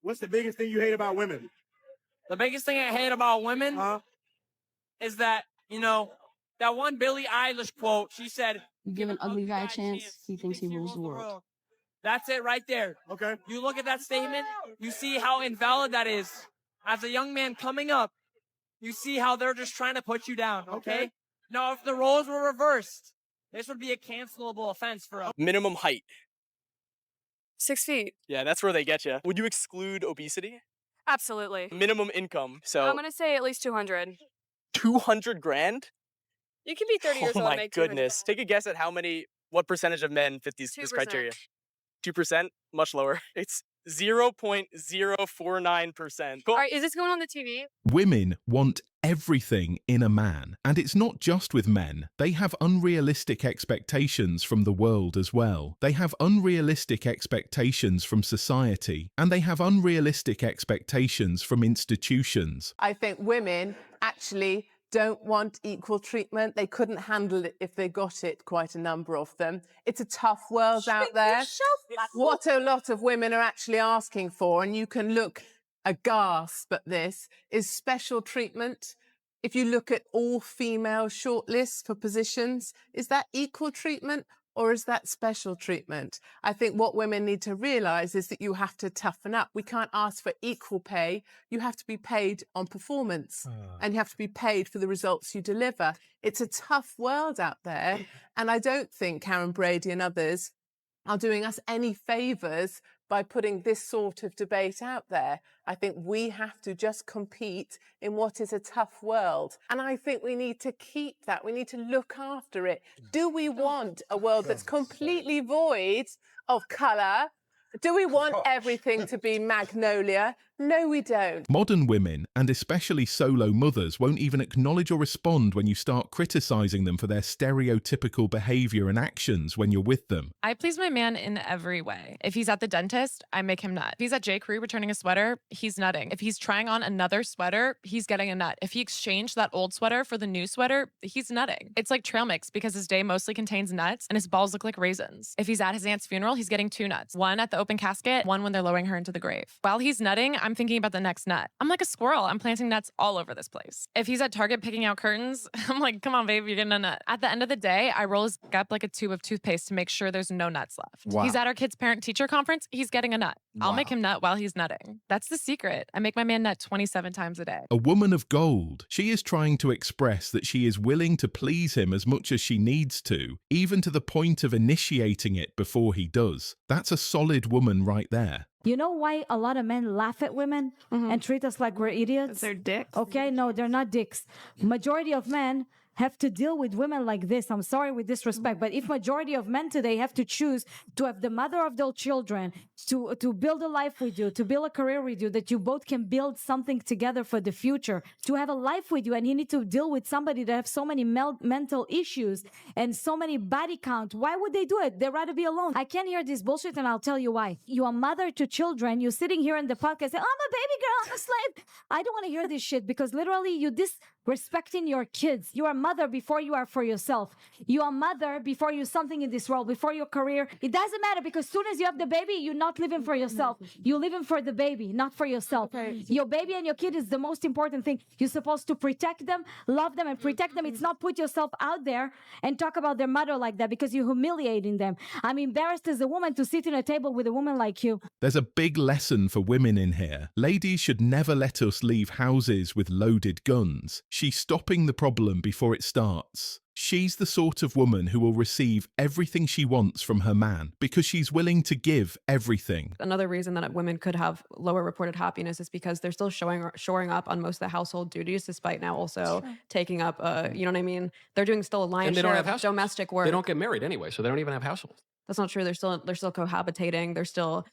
What's the biggest thing you hate about women? The biggest thing I hate about women is that, you know, that one Billie Eilish quote, she said, You give an ugly guy a chance, he thinks he rules the world. That's it right there. Okay. You look at that statement, you see how invalid that is. As a young man coming up, you see how they're just trying to put you down, okay? Now, if the roles were reversed, this would be a cancelable offense for us. Minimum height. 6 feet. Yeah, that's where they get you. Would you exclude obesity? Absolutely. Minimum income. So I'm going to say at least 200. 200 grand? You can be 30 years Oh old and my make 200. goodness. Take a guess at what percentage of men fit this 2%. criteria? 2%? Much lower. It's 0.049%. Cool. All right, is this going on the TV? Women want everything in a man, and it's not just with men. They have unrealistic expectations from the world as well. They have unrealistic expectations from society, and they have unrealistic expectations from institutions. I think women actually don't want equal treatment. They couldn't handle it if they got it, quite a number of them. It's a tough world out there. What a lot of women are actually asking for, and you can look aghast at this, is special treatment. If you look at all female shortlists for positions, is that equal treatment or is that special treatment? I think what women need to realise is that you have to toughen up. We can't ask for equal pay. You have to be paid on performance and you have to be paid for the results you deliver. It's a tough world out there. And I don't think Karen Brady and others are doing us any favours by putting this sort of debate out there. I think we have to just compete in what is a tough world. And I think we need to keep that. We need to look after it. Do we want a world that's completely void of colour? Do we want everything to be magnolia? No, we don't. Modern women, and especially solo mothers, won't even acknowledge or respond when you start criticising them for their stereotypical behaviour and actions when you're with them. I please my man in every way. If he's at the dentist, I make him nut. If he's at J. Crew returning a sweater, he's nutting. If he's trying on another sweater, he's getting a nut. If he exchanged that old sweater for the new sweater, he's nutting. It's like trail mix because his day mostly contains nuts and his balls look like raisins. If he's at his aunt's funeral, he's getting 2 nuts. One at the open casket, one when they're lowering her into the grave. While he's nutting, I'm thinking about the next nut. I'm like a squirrel. I'm planting nuts all over this place. If he's at Target picking out curtains, I'm like, come on, babe, you're getting a nut. At the end of the day, I roll his gut like a tube of toothpaste to make sure there's no nuts left. Wow. He's at our kid's parent-teacher conference, he's getting a nut. I'll make him nut while he's nutting. That's the secret. I make my man nut 27 times a day. A woman of gold. She is trying to express that she is willing to please him as much as she needs to, even to the point of initiating it before he does. That's a solid woman right there. You know why a lot of men laugh at women and treat us like we're idiots? They're dicks. Okay, no, they're not dicks. Majority of men have to deal with women like this. I'm sorry with disrespect, but if majority of men today have to choose to have the mother of their children, to build a life with you, to build a career with you, that you both can build something together for the future, to have a life with you, and you need to deal with somebody that have so many mental issues and so many body count, why would they do it? They'd rather be alone. I can't hear this bullshit, and I'll tell you why. You're a mother to children. You're sitting here in the podcast saying, I'm a baby girl, I'm a slave. I don't want to hear this shit because literally you disrespecting your kids. You are a mother before you are for yourself. You are a mother before you're something in this world, before your career. It doesn't matter because as soon as you have the baby, you're not living for yourself. You're living for the baby, not for yourself. Your baby and your kid is the most important thing. You're supposed to protect them, love them, and protect them. It's not put yourself out there and talk about their mother like that because you're humiliating them. I'm embarrassed as a woman to sit in a table with a woman like you. There's a big lesson for women in here. Ladies should never let us leave houses with loaded guns. She's stopping the problem before it starts. She's the sort of woman who will receive everything she wants from her man because she's willing to give everything. Another reason that women could have lower reported happiness is because they're still shoring up on most of the household duties, despite now also taking up, you know what I mean? They're doing still a lion's share of domestic work. They don't get married anyway, so they don't even have households. That's not true. They're still cohabitating. They're still...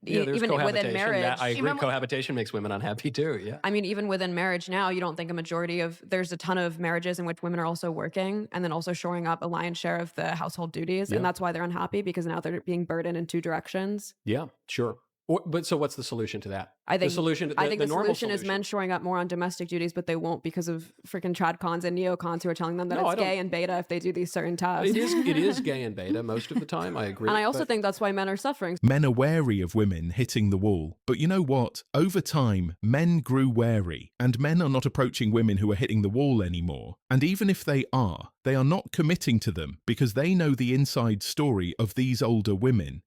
Yeah, even within marriage. I agree. Cohabitation makes women unhappy too. Yeah. I mean, even within marriage now, you don't think there's a ton of marriages in which women are also working and then also shoring up a lion's share of the household duties. Yeah. And that's why they're unhappy because now they're being burdened in 2 directions. Yeah, sure. But so what's the solution to that? I think the solution. I think the normal solution is men showing up more on domestic duties, but they won't because of freaking tradcons and neocons who are telling them that it's gay and beta if they do these certain tasks. It is gay and beta most of the time. I agree. And I also think that's why men are suffering. Men are wary of women hitting the wall. But you know what? Over time, men grew wary, and men are not approaching women who are hitting the wall anymore. And even if they are not committing to them because they know the inside story of these older women.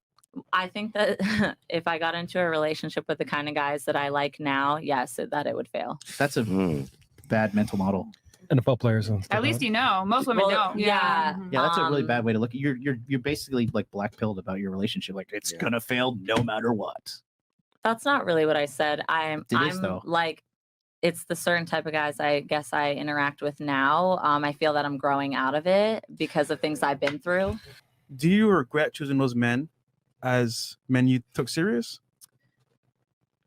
I think that if I got into a relationship with the kind of guys that I like now, yes, that it would fail. That's a bad mental model. NFL players and stuff. At least you know. Most women don't. Yeah. Yeah, that's a really bad way to look. You're basically like black-pilled about your relationship. Like it's gonna fail no matter what. That's not really what I said. I'm though. like, it's the certain type of guys I guess I interact with now. I feel that I'm growing out of it because of things I've been through. Do you regret choosing those men as men you took serious?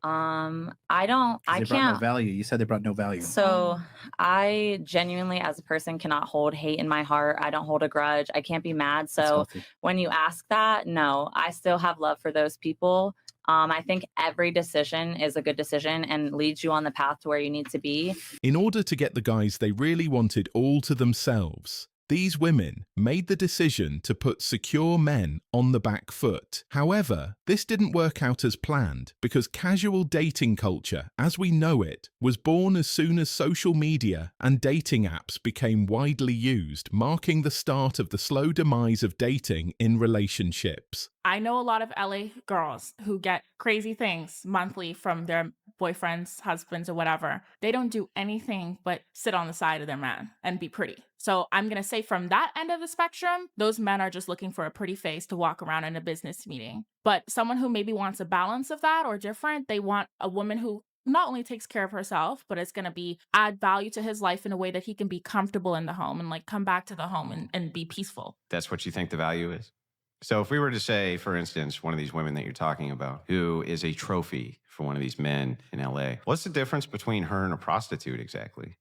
I don't. I They brought can't. no value. You said they brought no value. So I genuinely, as a person, cannot hold hate in my heart. I don't hold a grudge. I can't be mad. So when you ask that, no, I still have love for those people. I think every decision is a good decision and leads you on the path to where you need to be. In order to get the guys they really wanted all to themselves, these women made the decision to put secure men on the back foot. However, this didn't work out as planned because casual dating culture, as we know it, was born as soon as social media and dating apps became widely used, marking the start of the slow demise of dating in relationships. I know a lot of LA girls who get crazy things monthly from their boyfriends, husbands, or whatever. They don't do anything but sit on the side of their man and be pretty. So I'm going to say from that end of the spectrum, those men are just looking for a pretty face to walk around in a business meeting. But someone who maybe wants a balance of that or different, they want a woman who not only takes care of herself, but it's going to be add value to his life in a way that he can be comfortable in the home and like come back to the home and be peaceful. That's what you think the value is? So if we were to say, for instance, one of these women that you're talking about, who is a trophy for one of these men in LA, what's the difference between her and a prostitute exactly?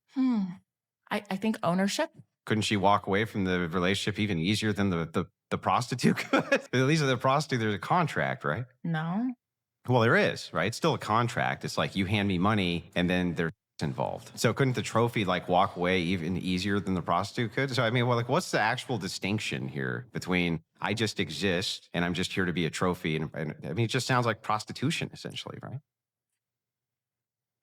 I think ownership. Couldn't she walk away from the relationship even easier than the prostitute could? At least with the prostitute, there's a contract, right? No. Well, there is, right? It's still a contract. It's like you hand me money and then there's involved. So couldn't the trophy like walk away even easier than the prostitute could? So I mean, well, like what's the actual distinction here between I just exist and I'm just here to be a trophy? And I mean, it just sounds like prostitution essentially, right?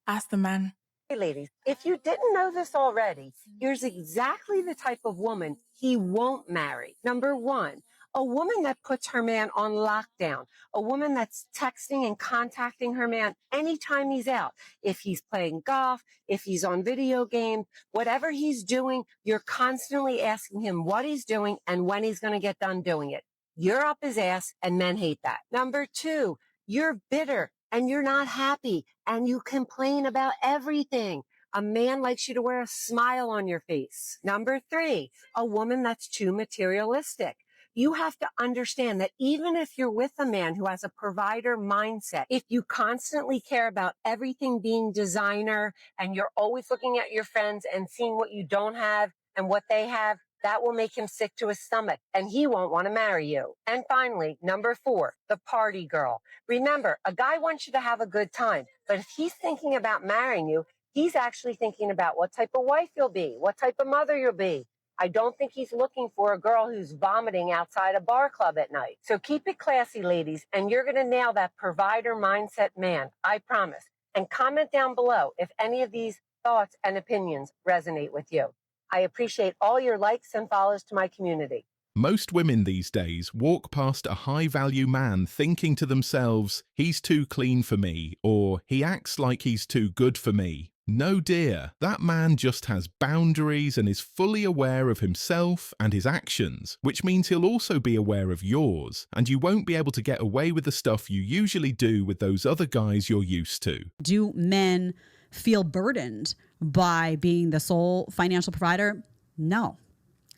Ask the men. Hey, ladies, if you didn't know this already, here's exactly the type of woman he won't marry. Number one, a woman that puts her man on lockdown, a woman that's texting and contacting her man anytime he's out. If he's playing golf, if he's on video games, whatever he's doing, you're constantly asking him what he's doing and when he's going to get done doing it. You're up his ass, and men hate that. Number two, you're bitter and you're not happy and you complain about everything. A man likes you to wear a smile on your face. Number three, a woman that's too materialistic. You have to understand that even if you're with a man who has a provider mindset, if you constantly care about everything being designer and you're always looking at your friends and seeing what you don't have and what they have, that will make him sick to his stomach and he won't want to marry you. And finally, number four, the party girl. Remember, a guy wants you to have a good time, but if he's thinking about marrying you, he's actually thinking about what type of wife you'll be, what type of mother you'll be. I don't think he's looking for a girl who's vomiting outside a bar club at night. So keep it classy, ladies, and you're going to nail that provider mindset man. I promise. And comment down below if any of these thoughts and opinions resonate with you. I appreciate all your likes and follows to my community. Most women these days walk past a high-value man thinking to themselves, he's too clean for me, or he acts like he's too good for me. No, dear, that man just has boundaries and is fully aware of himself and his actions, which means he'll also be aware of yours, and you won't be able to get away with the stuff you usually do with those other guys you're used to. Do men feel burdened by being the sole financial provider? No,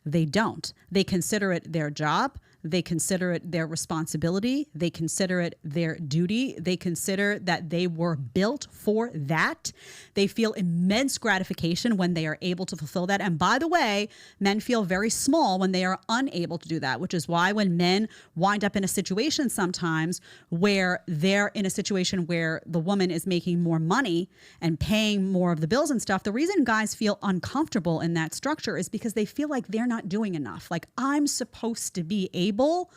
they don't. They consider it their job, They consider it their responsibility. They consider it their duty. They consider that they were built for that. They feel immense gratification when they are able to fulfill that. And by the way, men feel very small when they are unable to do that, which is why when men wind up in a situation sometimes where they're in a situation where the woman is making more money and paying more of the bills and stuff, the reason guys feel uncomfortable in that structure is because they feel like they're not doing enough. Like, I'm supposed to be able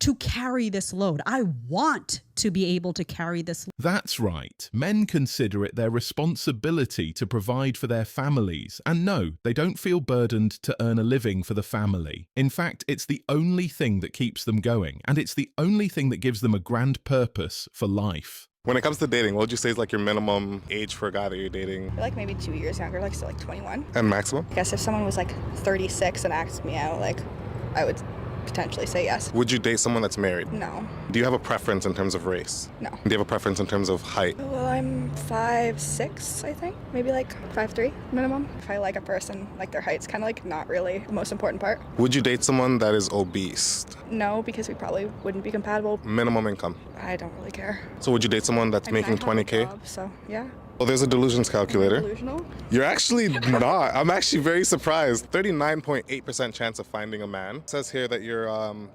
to carry this load. I want to be able to carry this load. That's right. Men consider it their responsibility to provide for their families. And no, they don't feel burdened to earn a living for the family. In fact, it's the only thing that keeps them going. And it's the only thing that gives them a grand purpose for life. When it comes to dating, what would you say is like your minimum age for a guy that you're dating? Like maybe 2 years younger, like still like 21. And maximum? I guess if someone was like 36 and asked me out, like I would potentially say yes. Would you date someone that's married? No. Do you have a preference in terms of race? No. Do you have a preference in terms of height? Well, I'm 5'6", I think. Maybe like 5'3" minimum. If I like a person, like their height's kind of like not really the most important part. Would you date someone that is obese? No, because we probably wouldn't be compatible. Minimum income? I don't really care. So would you date someone that's making I have a 20K? job, so yeah. Well, there's a delusions calculator. Delusional? You're actually not. I'm actually very surprised. 39.8% chance of finding a man. It says here that you're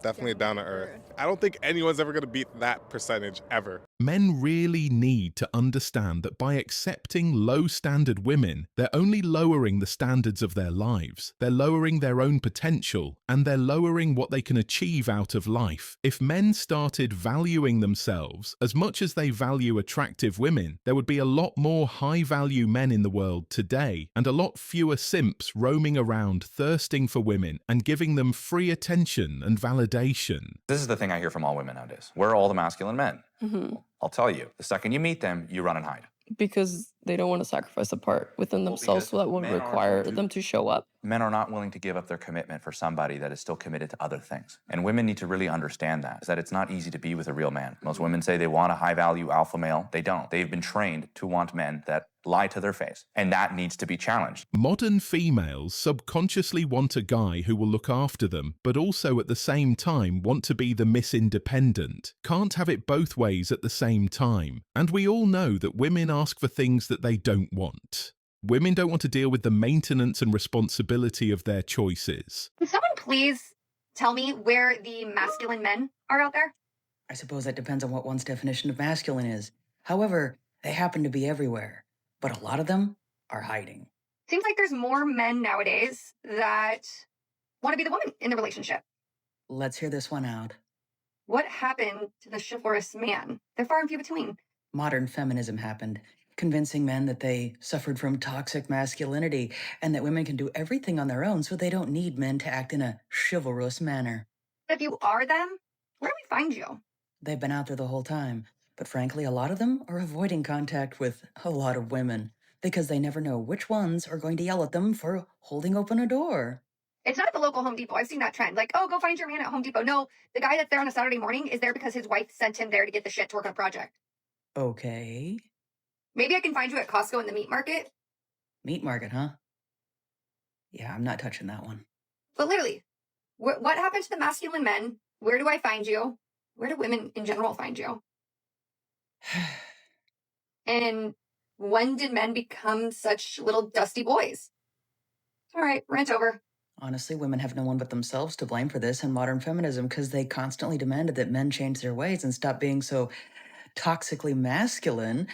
definitely down to earth. I don't think anyone's ever going to beat that percentage ever. Men really need to understand that by accepting low-standard women, they're only lowering the standards of their lives. They're lowering their own potential, and they're lowering what they can achieve out of life. If men started valuing themselves as much as they value attractive women, there would be a lot more high-value men in the world today, and a lot fewer simps roaming around thirsting for women and giving them free attention and validation. This is the thing I hear from all women nowadays. We're all the masculine men. I'll tell you, the second you meet them, you run and hide. Because they don't want to sacrifice a part within themselves, so that would require them to show up. Men are not willing to give up their commitment for somebody that is still committed to other things. And women need to really understand that, is that it's not easy to be with a real man. Most women say they want a high-value alpha male. They don't. They've been trained to want men that lie to their face. And that needs to be challenged. Modern females subconsciously want a guy who will look after them, but also at the same time want to be the Miss Independent. Can't have it both ways at the same time. And we all know that women ask for things that they don't want. Women don't want to deal with the maintenance and responsibility of their choices. Can someone please tell me where the masculine men are out there? I suppose that depends on what one's definition of masculine is. However, they happen to be everywhere, but a lot of them are hiding. Seems like there's more men nowadays that want to be the woman in the relationship. Let's hear this one out. What happened to the chivalrous man? They're far and few between. Modern feminism happened, convincing men that they suffered from toxic masculinity and that women can do everything on their own so they don't need men to act in a chivalrous manner. If you are them, where do we find you? They've been out there the whole time, but frankly, a lot of them are avoiding contact with a lot of women because they never know which ones are going to yell at them for holding open a door. It's not at the local Home Depot. I've seen that trend. Like, oh, go find your man at Home Depot. No, the guy that's there on a Saturday morning is there because his wife sent him there to get the shit to work on a project. Okay. Maybe I can find you at Costco in the meat market. Meat market, huh? Yeah, I'm not touching that one. But literally, what happened to the masculine men? Where do I find you? Where do women in general find you? And when did men become such little dusty boys? All right, rant over. Honestly, women have no one but themselves to blame for this in modern feminism because they constantly demanded that men change their ways and stop being so toxically masculine,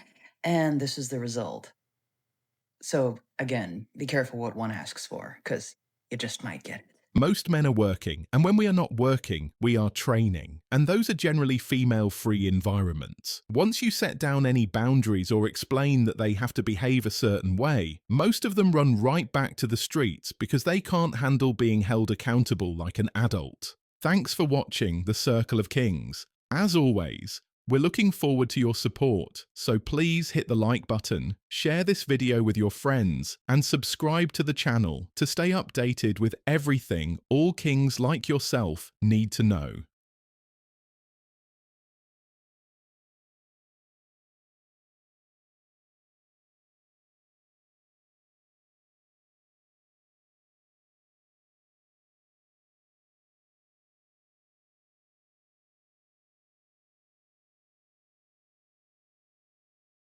and this is the result. So, again, be careful what one asks for, because you just might get it. Most men are working, and when we are not working, we are training. And those are generally female-free environments. Once you set down any boundaries or explain that they have to behave a certain way, most of them run right back to the streets because they can't handle being held accountable like an adult. Thanks for watching The Circle of Kings. As always, we're looking forward to your support, so please hit the like button, share this video with your friends, and subscribe to the channel to stay updated with everything all kings like yourself need to know.